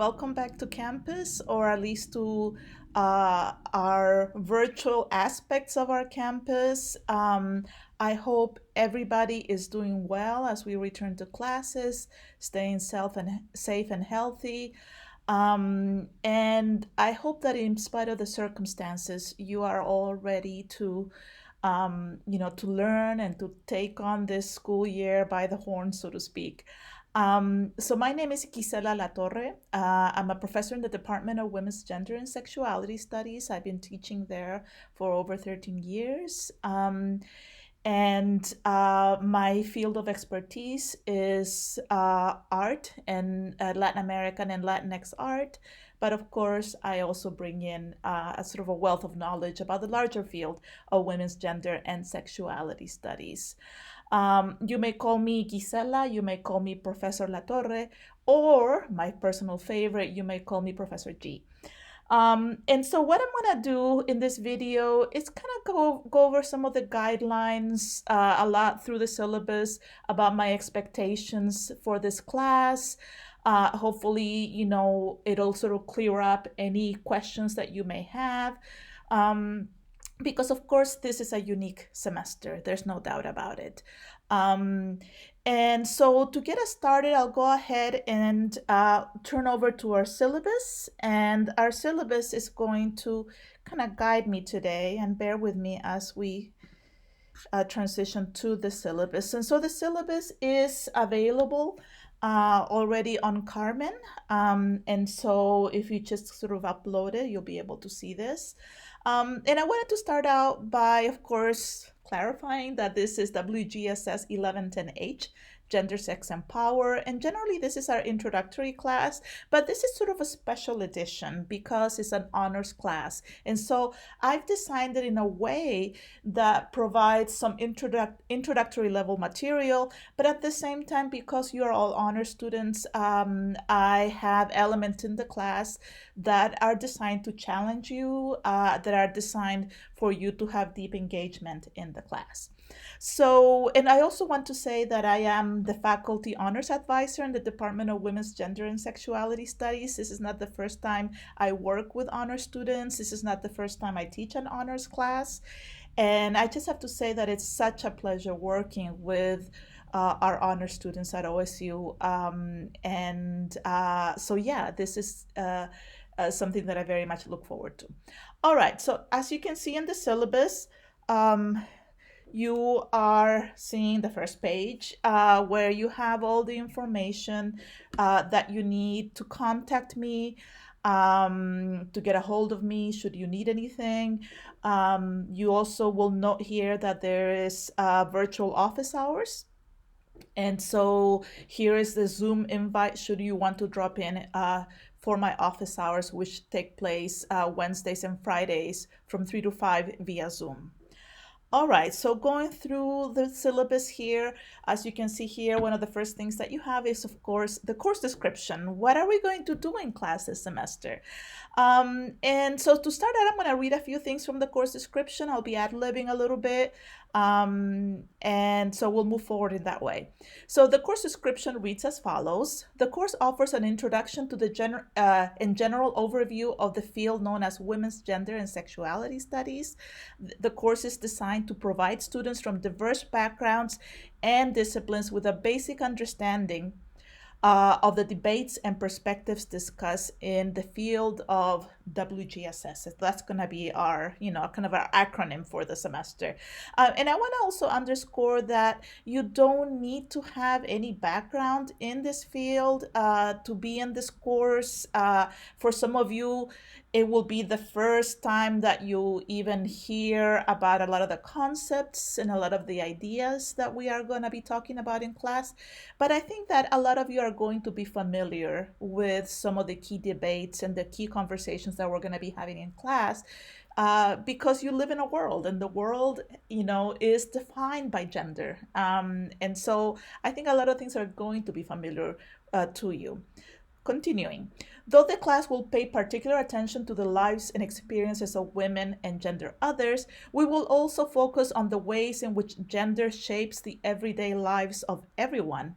Welcome back to campus, or at least to our virtual aspects of our campus. I hope everybody is doing well as we return to classes, staying safe and healthy. And I hope that in spite of the circumstances, you are all ready to to learn and to take on this school year by the horn, so to speak. So my name is Gisela Latorre. I'm a professor in the Department of Women's Gender and Sexuality Studies. I've been teaching there for over 13 years. And my field of expertise is art and Latin American and Latinx art. But of course, I also bring in a sort of a wealth of knowledge about the larger field of women's gender and sexuality studies. You may call me Gisela, you may call me Professor Latorre, or my personal favorite, you may call me Professor G. And so what I'm gonna do in this video is kind of go over some of the guidelines, a lot through the syllabus about my expectations for this class. Hopefully, it'll sort of clear up any questions that you may have. Because of course this is a unique semester, there's no doubt about it. Um, and so to get us started, I'll go ahead and turn over to our syllabus. And our syllabus is going to kind of guide me today, and bear with me as we transition to the syllabus. And so the syllabus is available already on Carmen. And so if you just sort of upload it, you'll be able to see this. And I wanted to start out by, of course, clarifying that this is WGSS 1110H, Gender, Sex, and Power. And generally, this is our introductory class, but this is sort of a special edition because it's an honors class. And so I've designed it in a way that provides some introductory level material, but at the same time, because you are all honor students, I have elements in the class that are designed to challenge you, that are designed for you to have deep engagement in the class. So, and I also want to say that I am the faculty honors advisor in the Department of Women's Gender and Sexuality Studies. This is not the first time I work with honor students. This is not the first time I teach an honors class. And I just have to say that it's such a pleasure working with our honor students at OSU. So yeah, this is something that I very much look forward to. All right, so as you can see in the syllabus, you are seeing the first page where you have all the information that you need to contact me, to get a hold of me should you need anything. You also will note here that there is virtual office hours. And so here is the Zoom invite should you want to drop in for my office hours, which take place Wednesdays and Fridays from 3 to 5 via Zoom. All right, so going through the syllabus here, as you can see here, one of the first things that you have is, of course, the course description. What are we going to do in class this semester? And so to start out, I'm going to read a few things from the course description. I'll be ad-libbing a little bit. And so we'll move forward in that way. So the course description reads as follows. The course offers an introduction to the general overview of the field known as Women's Gender and Sexuality Studies. The course is designed to provide students from diverse backgrounds and disciplines with a basic understanding of the debates and perspectives discussed in the field of WGSS. That's going to be our, kind of our acronym for the semester. And I want to also underscore that you don't need to have any background in this field to be in this course. For some of you, it will be the first time that you even hear about a lot of the concepts and a lot of the ideas that we are going to be talking about in class. But I think that a lot of you are going to be familiar with some of the key debates and the key conversations that we're going to be having in class because you live in a world, and the world, is defined by gender. And so I think a lot of things are going to be familiar to you. Continuing, though the class will pay particular attention to the lives and experiences of women and gender others, we will also focus on the ways in which gender shapes the everyday lives of everyone,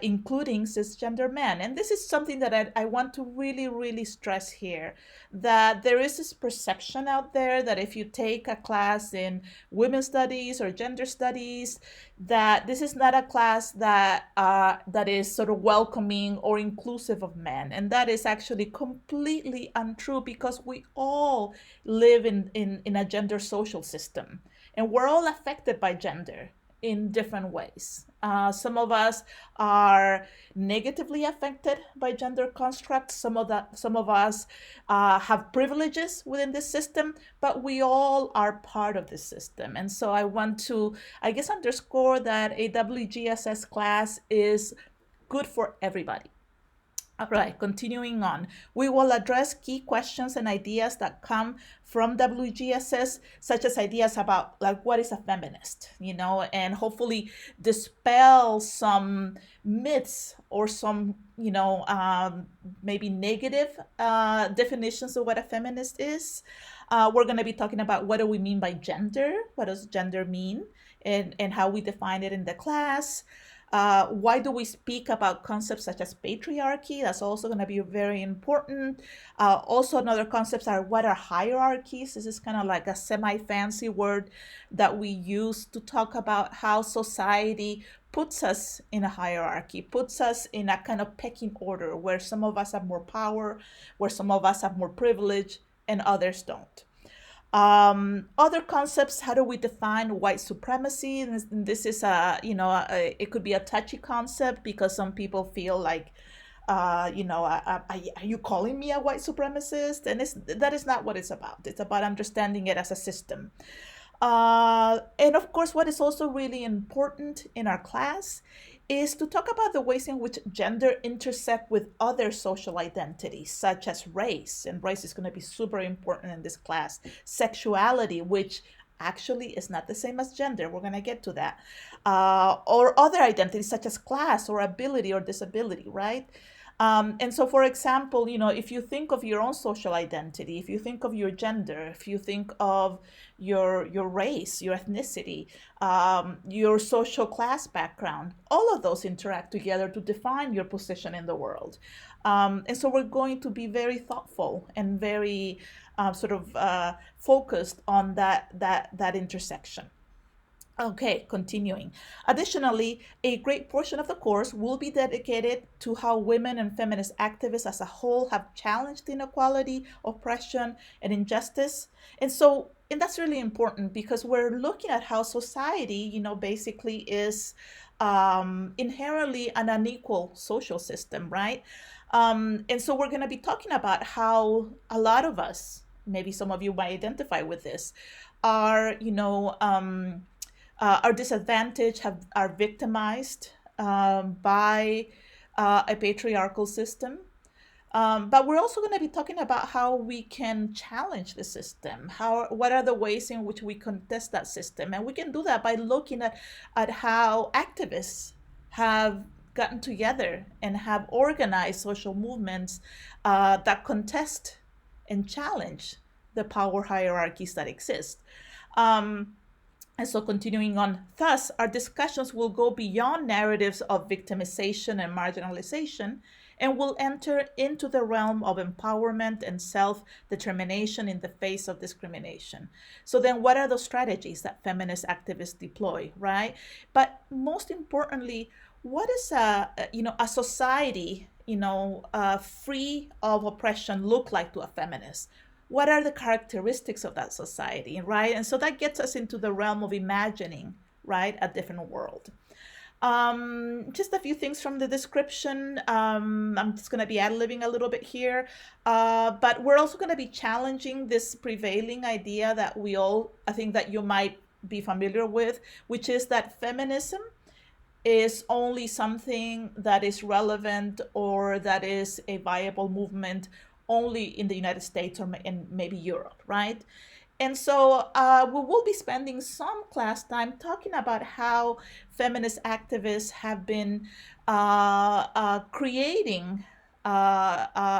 including cisgender men. And this is something that I want to really, really stress here, that there is this perception out there that if you take a class in women's studies or gender studies, that this is not a class that is sort of welcoming or inclusive of men. And that is actually completely untrue, because we all live in a gender social system, and we're all affected by gender in different ways. Some of us are negatively affected by gender constructs. Some of us have privileges within this system, but we all are part of this system. And so I want to, I guess, underscore that a WGSS class is good for everybody. All right, continuing on. We will address key questions and ideas that come from WGSS, such as ideas about like what is a feminist, and hopefully dispel some myths or some, maybe negative definitions of what a feminist is. We're going to be talking about what do we mean by gender, what does gender mean, and how we define it in the class. Why do we speak about concepts such as patriarchy? That's also going to be very important. Also, another concepts are what are hierarchies? This is kind of like a semi-fancy word that we use to talk about how society puts us in a hierarchy, puts us in a kind of pecking order where some of us have more power, where some of us have more privilege, and others don't. Other concepts, how do we define white supremacy? This is it could be a touchy concept because some people feel like, are you calling me a white supremacist? And that is not what it's about. It's about understanding it as a system. And of course, what is also really important in our class is to talk about the ways in which gender intersect with other social identities, such as race. And race is going to be super important in this class. Sexuality, which actually is not the same as gender. We're going to get to that. Or other identities, such as class or ability or disability, right? And so, for example, if you think of your own social identity, if you think of your gender, if you think of your race, your ethnicity, your social class background, all of those interact together to define your position in the world. And so we're going to be very thoughtful and very focused on that intersection. Okay, continuing. Additionally, a great portion of the course will be dedicated to how women and feminist activists as a whole have challenged inequality, oppression, and injustice. And that's really important because we're looking at how society, basically is inherently an unequal social system, right? And so we're going to be talking about how a lot of us, maybe some of you might identify with this, are, are disadvantaged, are victimized by a patriarchal system. But we're also going to be talking about how we can challenge the system. What are the ways in which we contest that system? And we can do that by looking at how activists have gotten together and have organized social movements that contest and challenge the power hierarchies that exist. And so continuing on, thus, our discussions will go beyond narratives of victimization and marginalization and will enter into the realm of empowerment and self-determination in the face of discrimination. So then what are those strategies that feminist activists deploy, right? But most importantly, what is a society, free of oppression look like to a feminist? What are the characteristics of that society, right? And so that gets us into the realm of imagining, right, a different world. Just a few things from the description. I'm just going to be ad-libbing a little bit here, but we're also going to be challenging this prevailing idea that I think that you might be familiar with, which is that feminism is only something that is relevant or that is a viable movement only in the United States or in maybe Europe, right? And so we will be spending some class time talking about how feminist activists have been creating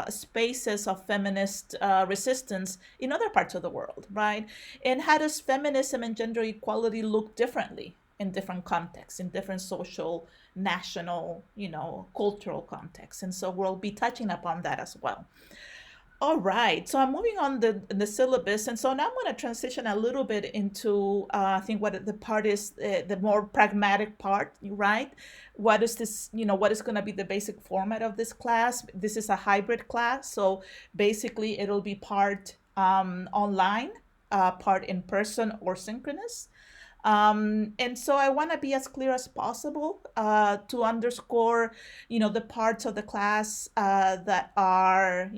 spaces of feminist resistance in other parts of the world, right? And how does feminism and gender equality look differently in different contexts, in different social, national, cultural contexts. And so we'll be touching upon that as well. All right, so I'm moving on the syllabus, and so now I'm going to transition a little bit into I think what the part is the more pragmatic part, right? What is this? What is going to be the basic format of this class? This is a hybrid class, so basically it'll be part online, part in person or synchronous. And so I want to be as clear as possible to underscore, the parts of the class that are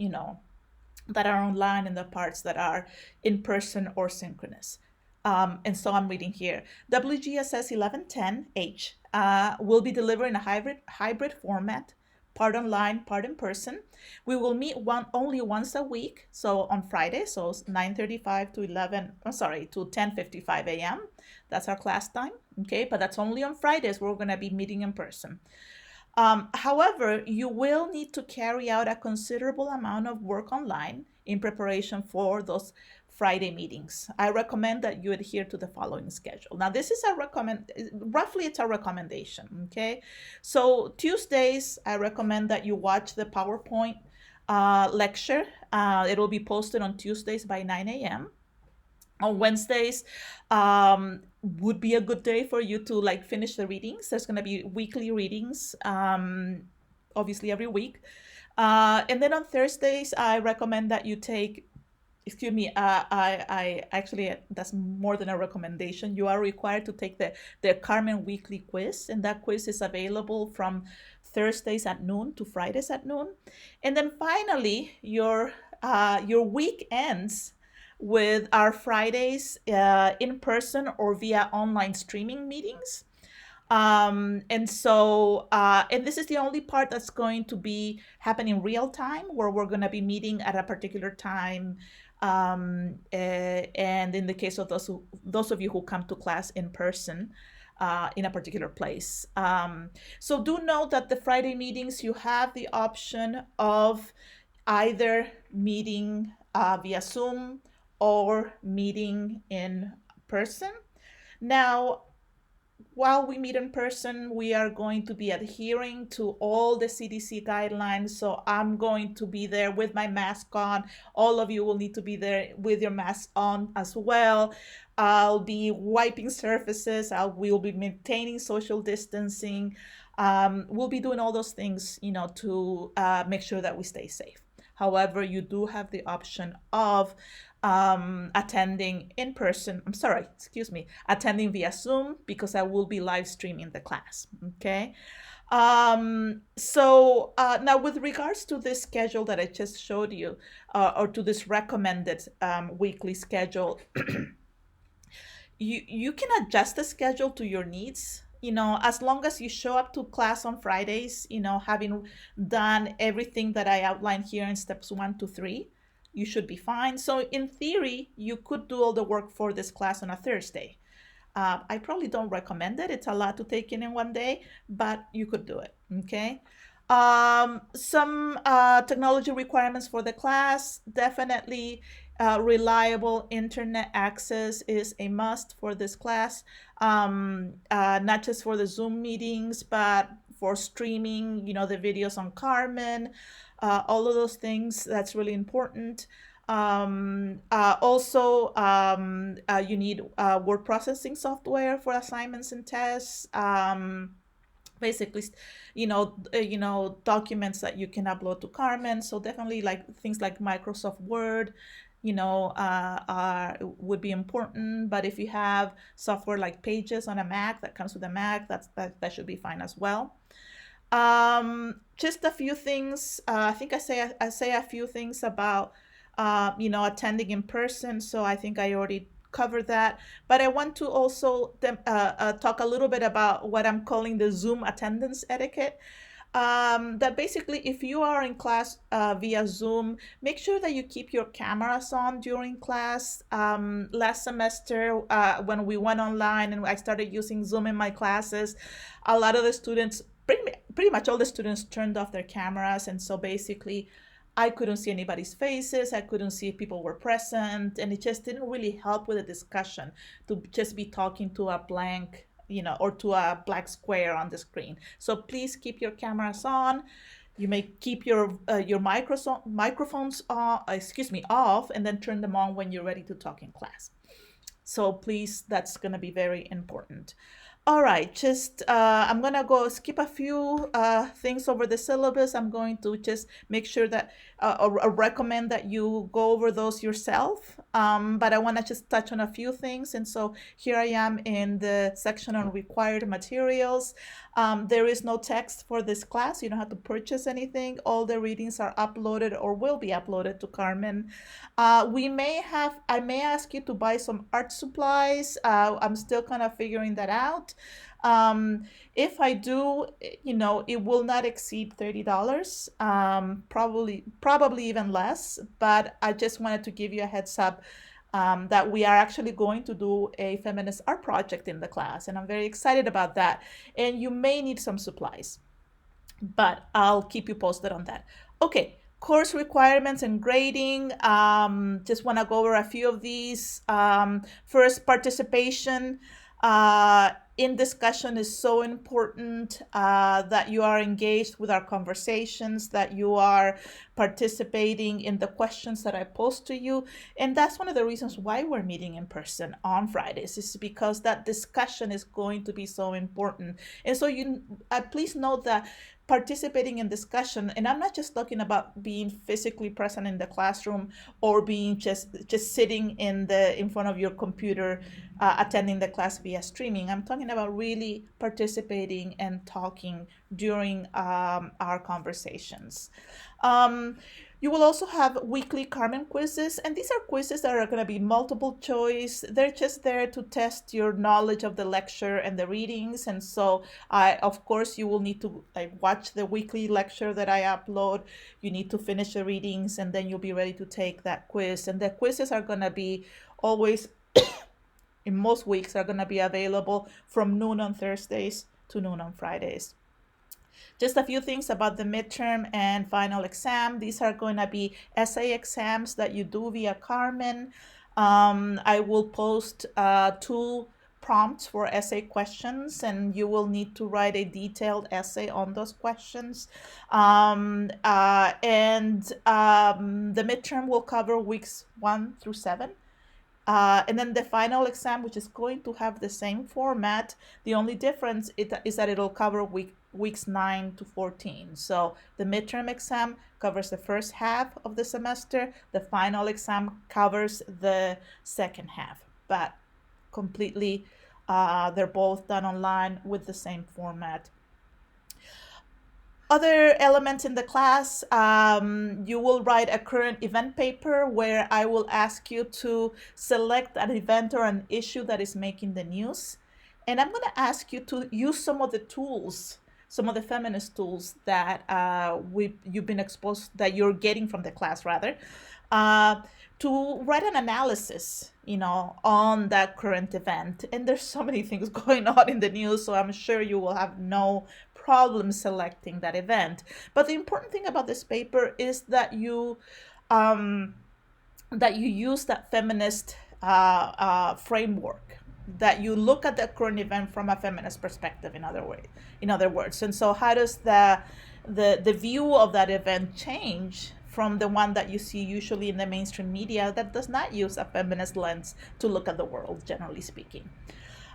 online and the parts that are in person or synchronous. And so I'm reading here. WGSS 1110H will be delivered in a hybrid format, part online, part in person. We will meet only once a week, so on Friday, so 9:35 to 10:55 a.m. That's our class time, okay? But that's only on Fridays. We're going to be meeting in person. However, you will need to carry out a considerable amount of work online in preparation for those Friday meetings. I recommend that you adhere to the following schedule. Now, this is roughly it's a recommendation, okay? So Tuesdays, I recommend that you watch the PowerPoint lecture. It'll be posted on Tuesdays by 9 a.m. On Wednesdays would be a good day for you to finish the readings. There's going to be weekly readings, obviously every week. And then on Thursdays, I recommend that you take, excuse me, I actually, that's more than a recommendation. You are required to take the Carmen weekly quiz, and that quiz is available from Thursdays at noon to Fridays at noon. And then finally, your week ends with our Fridays in person or via online streaming meetings. And this is the only part that's going to be happening real time, where we're going to be meeting at a particular time. And in the case of those of you who come to class in person, in a particular place. So do note that the Friday meetings, you have the option of either meeting via Zoom or meeting in person. Now, while we meet in person, we are going to be adhering to all the CDC guidelines. So I'm going to be there with my mask on. All of you will need to be there with your mask on as well. I'll be wiping surfaces. We'll be maintaining social distancing. We'll be doing all those attending to make sure that we stay safe. However, you do have the option of attending in person. Attending via Zoom, because I will be live streaming the class. Okay. So now with regards to this schedule that I just showed you, or to this recommended weekly schedule, you can adjust the schedule to your needs. As long as you show up to class on Fridays, having done everything that I outlined here in steps 1 to 3, you should be fine. So in theory, you could do all the work for this class on a Thursday. I probably don't recommend it. It's a lot to take in one day, but you could do it, okay? Some technology requirements for the class, definitely reliable internet access is a must for this class, not just for the Zoom meetings, but for streaming, the videos on Carmen, all of those things. That's really important. Also, you need word processing software for assignments and tests. Basically, documents that you can upload to Carmen. So definitely things like Microsoft Word, would be important. But if you have software like Pages on a Mac that comes with a Mac, that should be fine as well. Just a few things. I think I say a few things about attending in person. So I think I already covered that. But I want to also talk a little bit about what I'm calling the Zoom attendance etiquette. That basically, if you are in class via Zoom, make sure that you keep your cameras on during class. Last semester, when we went online and I started using Zoom in my classes, a lot of the students, pretty much all the students, turned off their cameras. And so basically, I couldn't see anybody's faces. I couldn't see if people were present. And it just didn't really help with the discussion to just be talking to a blank or to a black square on the screen. So please keep your cameras on. You may keep your microphones off, and then turn them on when you're ready to talk in class. So please, that's going to be very important. All right, just I'm gonna go skip a few things over the syllabus. I'm going to just make sure that or recommend that you go over those yourself. But I want to just touch on a few things. And so here I am in the section on required materials. There is no text for this class. You don't have to purchase anything. All the readings are uploaded or will be uploaded to Carmen. I may ask you to buy some art supplies. I'm still kind of figuring that out. If I do, it will not exceed $30. Probably even less. But I just wanted to give you a heads up that we are actually going to do a feminist art project in the class, and I'm very excited about that. And you may need some supplies, but I'll keep you posted on that. Okay, course requirements and grading. Just want to go over a few of these. First, participation in discussion is so important, that you are engaged with our conversations, that you are participating in the questions that I post to you. And that's one of the reasons why we're meeting in person on Fridays, is because that discussion is going to be so important. And so please note that participating in discussion, and I'm not just talking about being physically present in the classroom or being just sitting in front of your computer attending the class via streaming. I'm talking about really participating and talking during our conversations. You will also have weekly Carmen quizzes, and these are quizzes that are going to be multiple choice. They're just there to test your knowledge of the lecture and the readings. And so, of course, you will need to watch the weekly lecture that I upload. You need to finish the readings, and then you'll be ready to take that quiz. And the quizzes are going to be always, in most weeks, are going to be available from noon on Thursdays to noon on Fridays. Just a few things about the midterm and final exam. These are going to be essay exams that you do via Carmen. I will post 2 prompts for essay questions, and you will need to write a detailed essay on those questions. And the midterm will cover weeks 1 through 7. And then the final exam, which is going to have the same format. The only difference is that it'll cover weeks 9 to 14. So the midterm exam covers the first half of the semester. The final exam covers the second half. But completely, they're both done online with the same format. Other elements in the class, you will write a current event paper where I will ask you to select an event or an issue that is making the news. And I'm going to ask you to use some of the tools, some of the feminist tools that you've been exposed, that you're getting from the class rather, to write an analysis, on that current event. And there's so many things going on in the news, so I'm sure you will have no problem selecting that event. But the important thing about this paper is that you use that feminist framework, that you look at the current event from a feminist perspective, in other words. And so how does the view of that event change from the one that you see usually in the mainstream media that does not use a feminist lens to look at the world, generally speaking?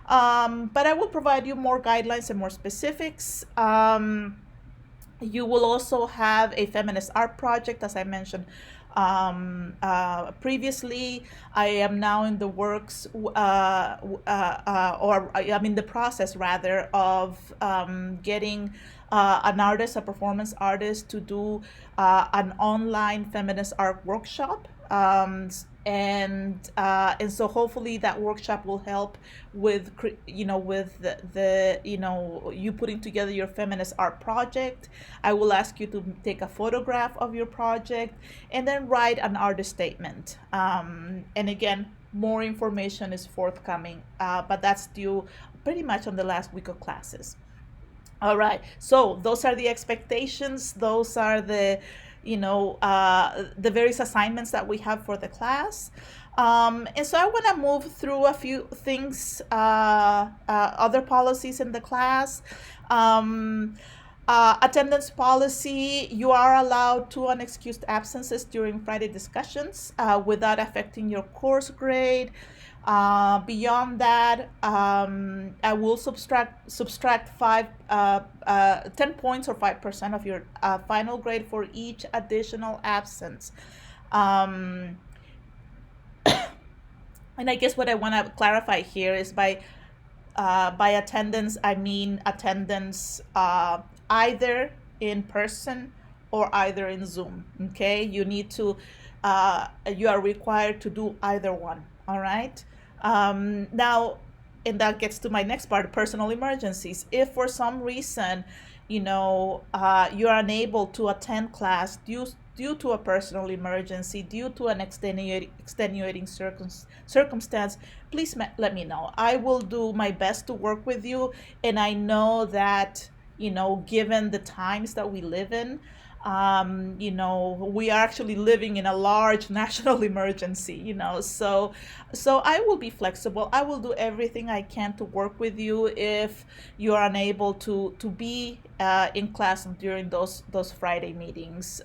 But I will provide you more guidelines and more specifics. You will also have a feminist art project, as I mentioned previously. I am now in the works, or I'm in the process rather, of getting an artist, a performance artist, to do an online feminist art workshop. And so hopefully that workshop will help with you putting together your feminist art project. I will ask you to take a photograph of your project and then write an artist statement. And again, more information is forthcoming, but that's due pretty much on the last week of classes. All right, so those are the expectations. Those are the the various assignments that we have for the class. And so I want to move through a few things, other policies in the class. Um, Attendance policy, you are allowed 2 unexcused absences during Friday discussions without affecting your course grade. Beyond that, I will subtract 10 points or 5% of your final grade for each additional absence. Um, and I guess what I want to clarify here is by attendance, I mean attendance either in person or either in Zoom. Okay, you are required to do either one. All right. Now, and that gets to my next part: personal emergencies. If for some reason, you are unable to attend class due to a personal emergency, due to an extenuating circumstance, please let me know. I will do my best to work with you. And I know that, given the times that we live in, we are actually living in a large national emergency, so I will be flexible. I will do everything I can to work with you if you are unable to be in class during those Friday meetings.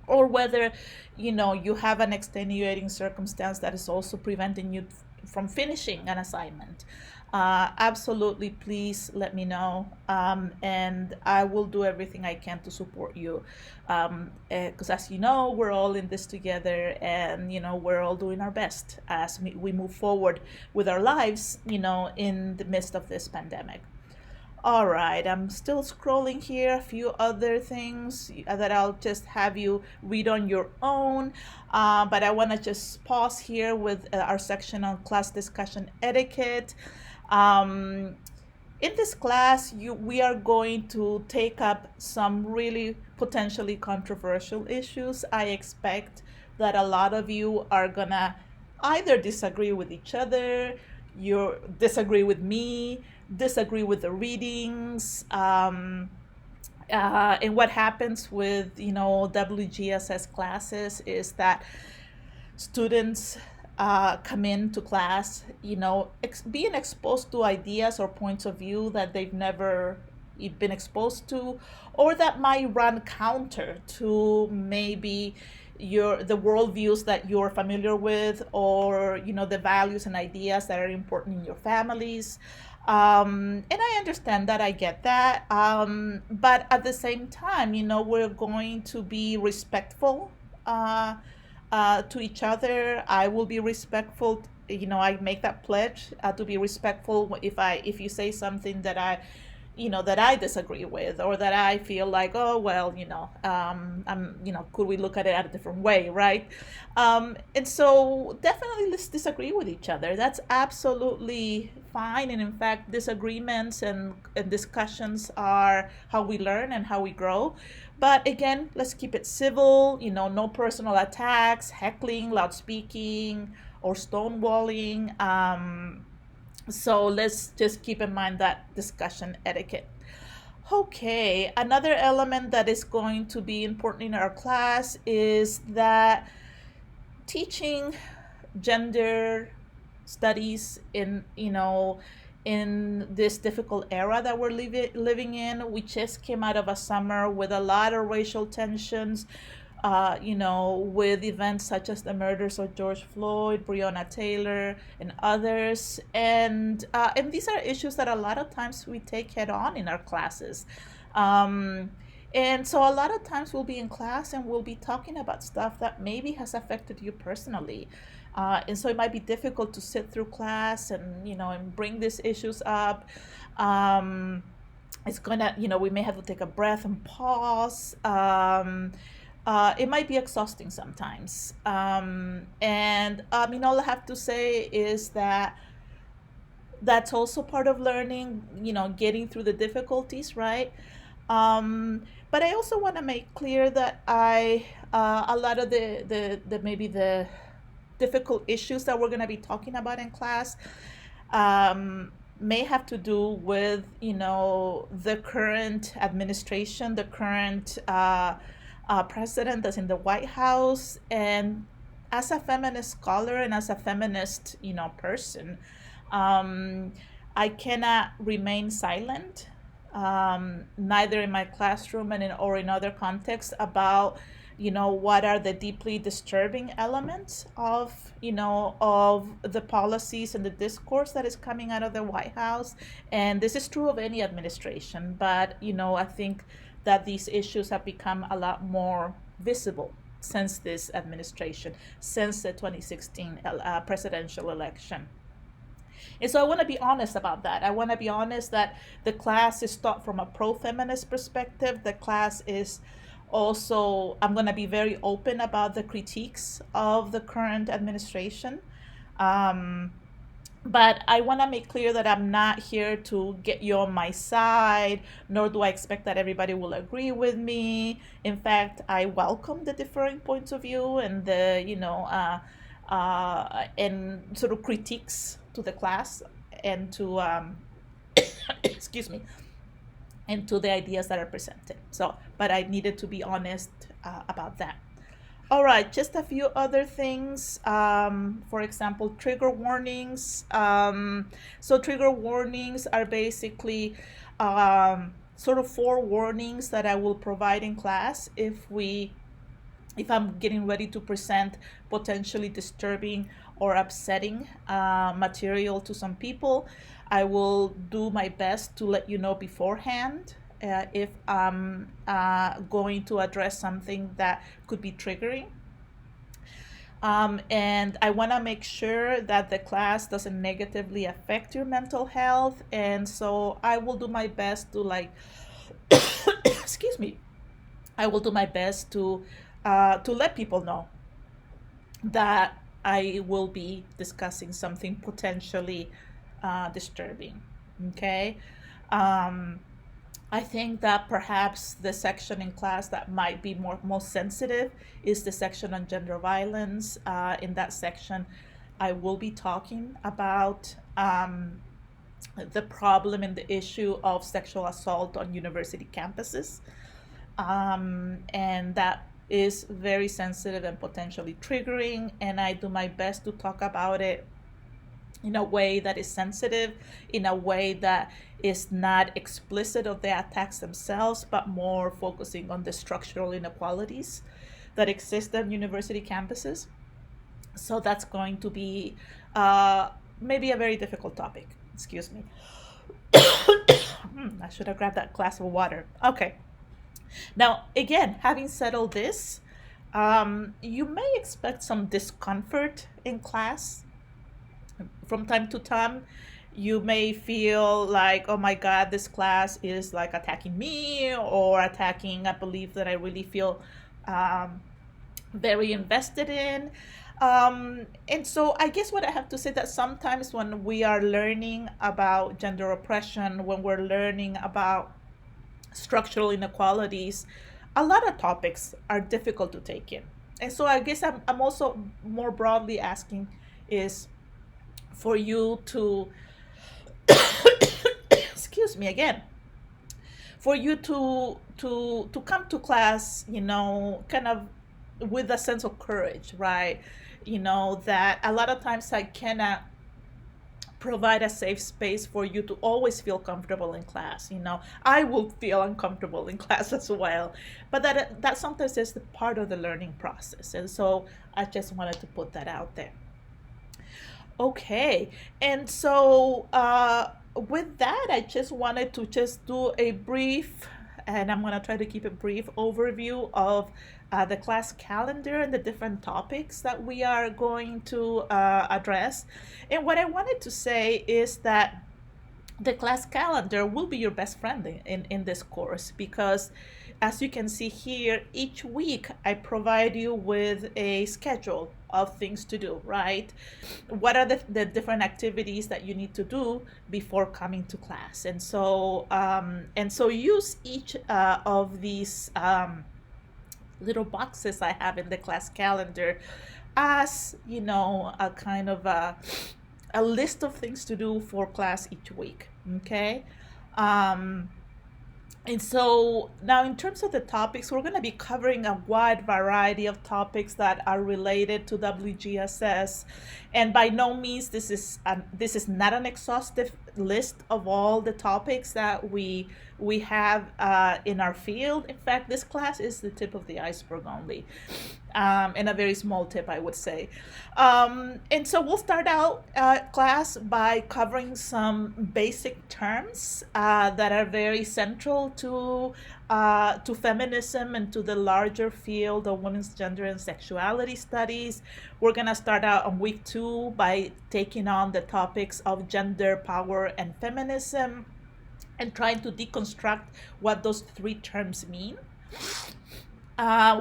Or whether you have an extenuating circumstance that is also preventing you from finishing an assignment. Absolutely, please let me know, and I will do everything I can to support you, because as you know, we're all in this together, and we're all doing our best as we move forward with our lives, in the midst of this pandemic. All right, I'm still scrolling here. A few other things that I'll just have you read on your own. But I want to just pause here with our section on class discussion etiquette. In this class, we are going to take up some really potentially controversial issues. I expect that a lot of you are gonna either disagree with each other, you disagree with me, disagree with the readings. And what happens with WGSS classes is that students come into class, being exposed to ideas or points of view that they've never been exposed to, or that might run counter to maybe the worldviews that you're familiar with, or the values and ideas that are important in your families. And I understand that, I get that, but at the same time, we're going to be respectful to each other. I will be respectful. I make that pledge to be respectful if you say something that I disagree with, or that I feel like, oh well, could we look at it at a different way, right? And so definitely let's disagree with each other. That's absolutely fine. And in fact, disagreements and discussions are how we learn and how we grow. But again, let's keep it civil. No personal attacks, heckling, loud speaking, or stonewalling. So let's just keep in mind that discussion etiquette. Okay, another element that is going to be important in our class is that teaching gender studies in this difficult era that we're living in. We just came out of a summer with a lot of racial tensions, with events such as the murders of George Floyd, Breonna Taylor, and others. And these are issues that a lot of times we take head on in our classes. And so a lot of times we'll be in class and we'll be talking about stuff that maybe has affected you personally. And so it might be difficult to sit through class and bring these issues up. It's gonna, we may have to take a breath and pause. It might be exhausting sometimes. And all I have to say is that that's also part of learning, getting through the difficulties, right? But I also want to make clear that a lot of the maybe the difficult issues that we're going to be talking about in class may have to do with, the current administration, the current president that's in the White House. And as a feminist scholar and as a feminist, person, um, I cannot remain silent, neither in my classroom or in other contexts, about what are the deeply disturbing elements of the policies and the discourse that is coming out of the White House. And this is true of any administration, but I think that these issues have become a lot more visible since this administration, since the 2016 presidential election. And so I want to be honest about that. I want to be honest that the class is taught from a pro-feminist perspective. The class is also, I'm going to be very open about the critiques of the current administration. Um, but I want to make clear that I'm not here to get you on my side, nor do I expect that everybody will agree with me. In fact, I welcome the differing points of view and and sort of critiques to the class and to, excuse me, and to the ideas that are presented. So, but I needed to be honest about that. All right, just a few other things. For example, trigger warnings. So trigger warnings are basically sort of forewarnings that I will provide in class if I'm getting ready to present potentially disturbing or upsetting material to some people. I will do my best to let you know beforehand if I'm going to address something that could be triggering. And I want to make sure that the class doesn't negatively affect your mental health. And so I will do my best to excuse me, I will do my best to let people know that I will be discussing something potentially disturbing. Okay. I think that perhaps the section in class that might be most sensitive is the section on gender violence. In that section, I will be talking about the problem and the issue of sexual assault on university campuses. And that is very sensitive and potentially triggering, and I do my best to talk about it in a way that is sensitive, in a way that is not explicit of the attacks themselves, but more focusing on the structural inequalities that exist on university campuses. So that's going to be maybe a very difficult topic. Excuse me. I should have grabbed that glass of water. Okay. Now, again, having said all this, you may expect some discomfort in class from time to time. You may feel like, oh my God, this class is like attacking me or attacking a belief that I really feel very invested in. And so I guess what I have to say that sometimes when we are learning about gender oppression, when we're learning about structural inequalities, a lot of topics are difficult to take in. And so I guess I'm also more broadly asking is for you to, excuse me again, for you to come to class, kind of with a sense of courage, right? That a lot of times I cannot provide a safe space for you to always feel comfortable in class. I will feel uncomfortable in class as well, but that sometimes is the part of the learning process. And so I just wanted to put that out there. Okay, and so with that, I just wanted to just do a brief, and I'm going to try to keep a brief overview of the class calendar and the different topics that we are going to address. And what I wanted to say is that the class calendar will be your best friend in this course, because as you can see here, each week I provide you with a schedule of things to do, right? What are the different activities that you need to do before coming to class? And so use each of these little boxes I have in the class calendar as, a kind of a list of things to do for class each week. Okay. And so now, in terms of the topics, we're going to be covering a wide variety of topics that are related to WGSS. And by no means this is not an exhaustive list of all the topics that we have in our field. In fact, this class is the tip of the iceberg only, and a very small tip, I would say. And so we'll start out class by covering some basic terms that are very central to feminism and to the larger field of women's gender and sexuality studies. We're going to start out on week 2 by taking on the topics of gender, power, and feminism, and trying to deconstruct what those three terms mean.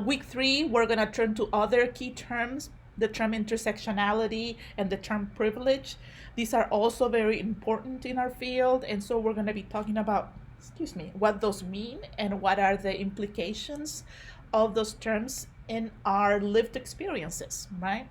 Week 3, we're going to turn to other key terms, the term intersectionality and the term privilege. These are also very important in our field, and so we're going to be talking about, what those mean and what are the implications of those terms in our lived experiences, right?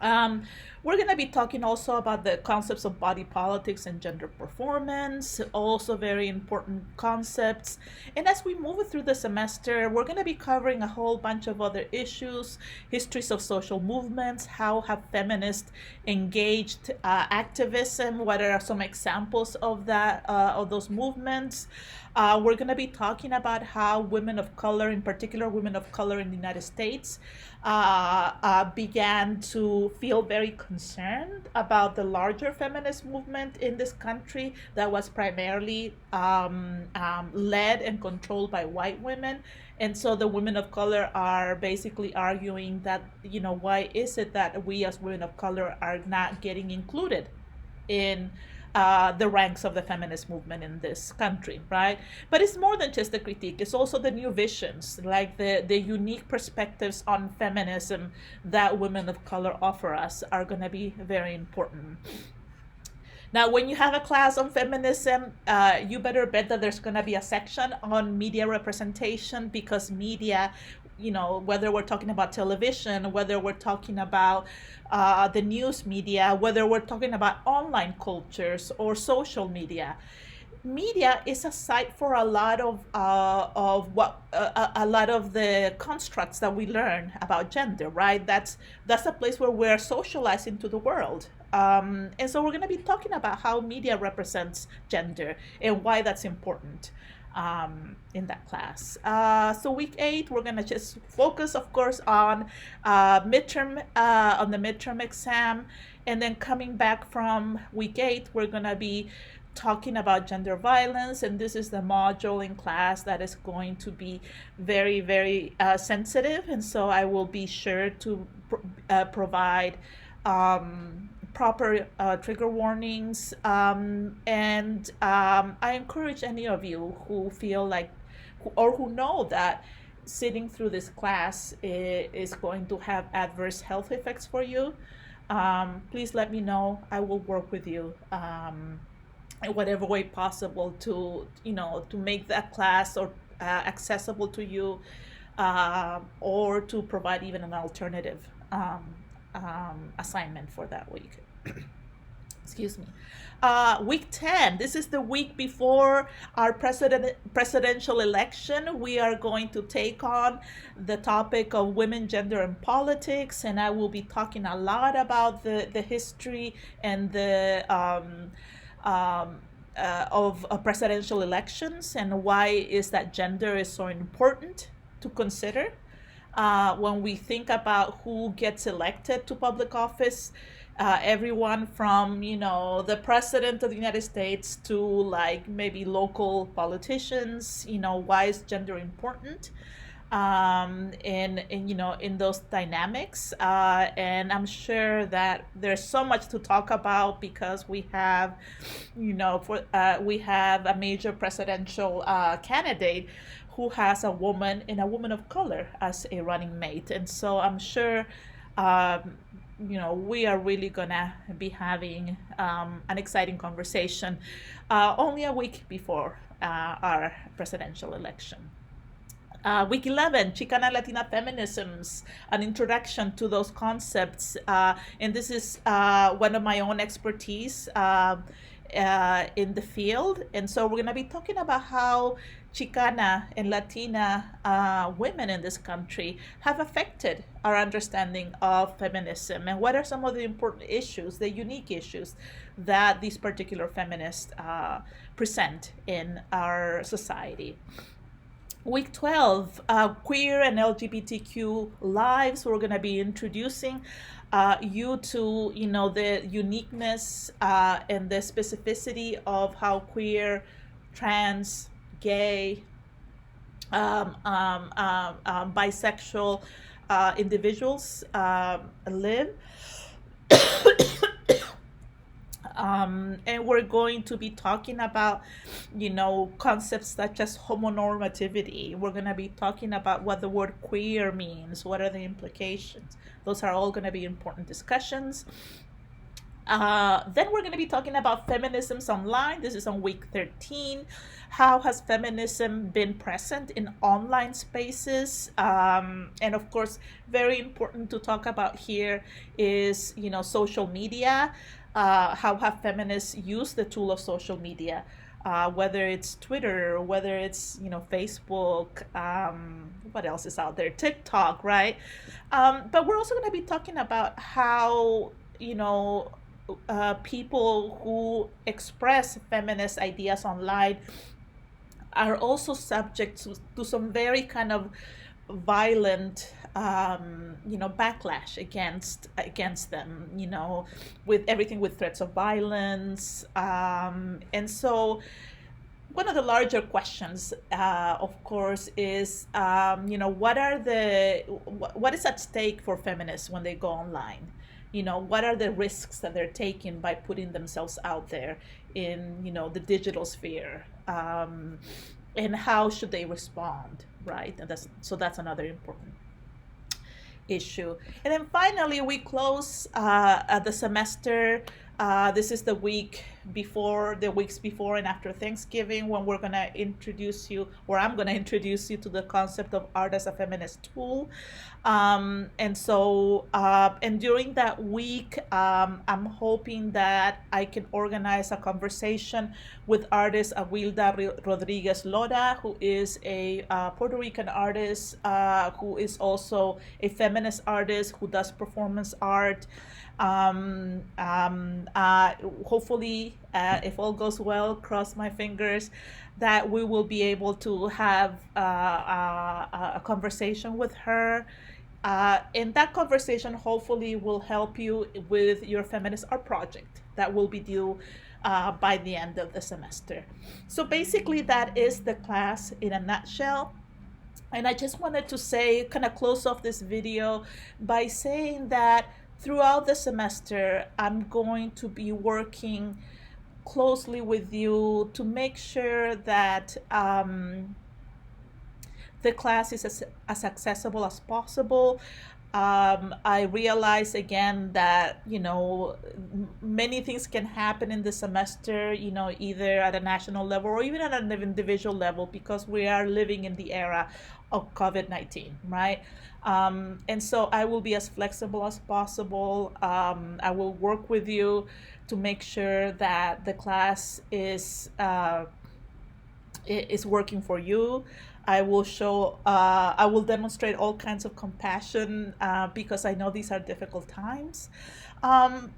Um, we're going to be talking also about the concepts of body politics and gender performance, also very important concepts. And as we move through the semester, we're going to be covering a whole bunch of other issues, histories of social movements, how have feminists engaged activism, what are some examples of that, of those movements. We're going to be talking about how women of color, in particular women of color in the United States, began to feel very concerned about the larger feminist movement in this country that was primarily led and controlled by white women. And so the women of color are basically arguing that, why is it that we as women of color are not getting included in the ranks of the feminist movement in this country, right? But it's more than just the critique. It's also the new visions, like the unique perspectives on feminism that women of color offer us are going to be very important. Now, when you have a class on feminism, you better bet that there's going to be a section on media representation, because media, whether we're talking about television, whether we're talking about the news media, whether we're talking about online cultures or social media, media is a site for a lot of a lot of the constructs that we learn about gender, right? That's a place where we're socialized into the world. And so we're going to be talking about how media represents gender and why that's important in that class. So week 8, we're going to just focus, of course, on the midterm exam. And then coming back from week 8, we're going to be talking about gender violence, and this is the module in class that is going to be very, very sensitive, and so I will be sure to provide proper trigger warnings, and I encourage any of you who feel like or who know that sitting through this class is going to have adverse health effects for you. Please let me know. I will work with you in whatever way possible to make that class or accessible to you, or to provide even an alternative assignment for that week. Excuse me. Week 10, this is the week before our presidential election. We are going to take on the topic of women, gender, and politics, and I will be talking a lot about the history and the of presidential elections, and why is that gender is so important to consider when we think about who gets elected to public office. Everyone from the president of the United States to like maybe local politicians. Why is gender important? In those dynamics, and I'm sure that there's so much to talk about, because we have we have a major presidential candidate who has a woman and a woman of color as a running mate, and so I'm sure we are really gonna be having an exciting conversation only a week before our presidential election. Week 11, Chicana Latina Feminisms, an introduction to those concepts. And this is one of my own expertise in the field. And so we're going to be talking about how Chicana and Latina women in this country have affected our understanding of feminism, and what are some of the important issues, the unique issues that these particular feminists present in our society. Week 12, queer and LGBTQ lives. We're going to be introducing you to, the uniqueness and the specificity of how queer, trans, gay, bisexual individuals live. And we're going to be talking about, concepts such as homonormativity. We're going to be talking about what the word queer means, what are the implications. Those are all going to be important discussions. Then we're going to be talking about feminisms online. This is on week 13. How has feminism been present in online spaces? And of course, very important to talk about here is, social media. How have feminists used the tool of social media? Whether it's Twitter, whether it's Facebook, what else is out there? TikTok, right? But we're also going to be talking about how people who express feminist ideas online are also subject to some very kind of violent backlash against them, with everything, with threats of violence, and so one of the larger questions, of course, is what is at stake for feminists when they go online? What are the risks that they're taking by putting themselves out there in the digital sphere, and how should they respond, right? And that's another important issue. And then finally, we close the semester. This is the weeks before and after Thanksgiving, when we're going to introduce you, or I'm going to introduce you to the concept of art as a feminist tool. And during that week, I'm hoping that I can organize a conversation with artist Awilda Rodriguez Lora, who is a Puerto Rican artist, who is also a feminist artist who does performance art. Hopefully, if all goes well, cross my fingers, that we will be able to have a conversation with her. And that conversation hopefully will help you with your feminist art project that will be due by the end of the semester. So basically, that is the class in a nutshell. And I just wanted to say, kind of close off this video by saying that throughout the semester, I'm going to be working closely with you to make sure that the class is as accessible as possible. I realize again that many things can happen in the semester, either at a national level or even at an individual level, because we are living in the era of COVID-19, right? And so I will be as flexible as possible. I will work with you to make sure that the class is working for you. I will demonstrate all kinds of compassion, because I know these are difficult times. And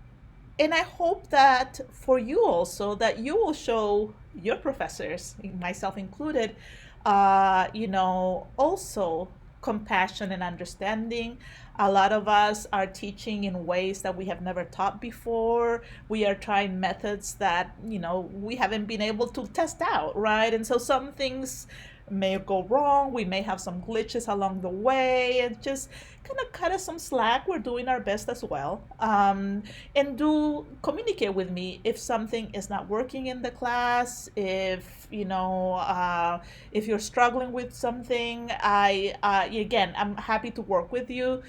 I hope that for you also, that you will show your professors, myself included, also compassion and understanding. A lot of us are teaching in ways that we have never taught before. We are trying methods that, we haven't been able to test out, right? And so some things may go wrong. We may have some glitches along the way, and just kind of cut us some slack. We're doing our best as well. And do communicate with me if something is not working in the class, if if you're struggling with something. Again, I'm happy to work with you.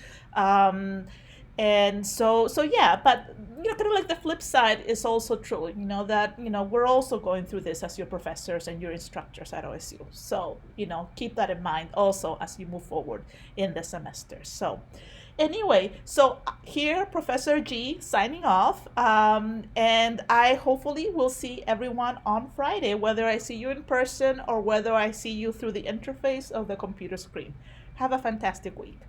And so yeah, but kind of like the flip side is also true, that we're also going through this as your professors and your instructors at OSU. So keep that in mind also as you move forward in the semester. So Anyway, so here, Professor G signing off. And I hopefully will see everyone on Friday, whether I see you in person or whether I see you through the interface of the computer screen. Have a fantastic week.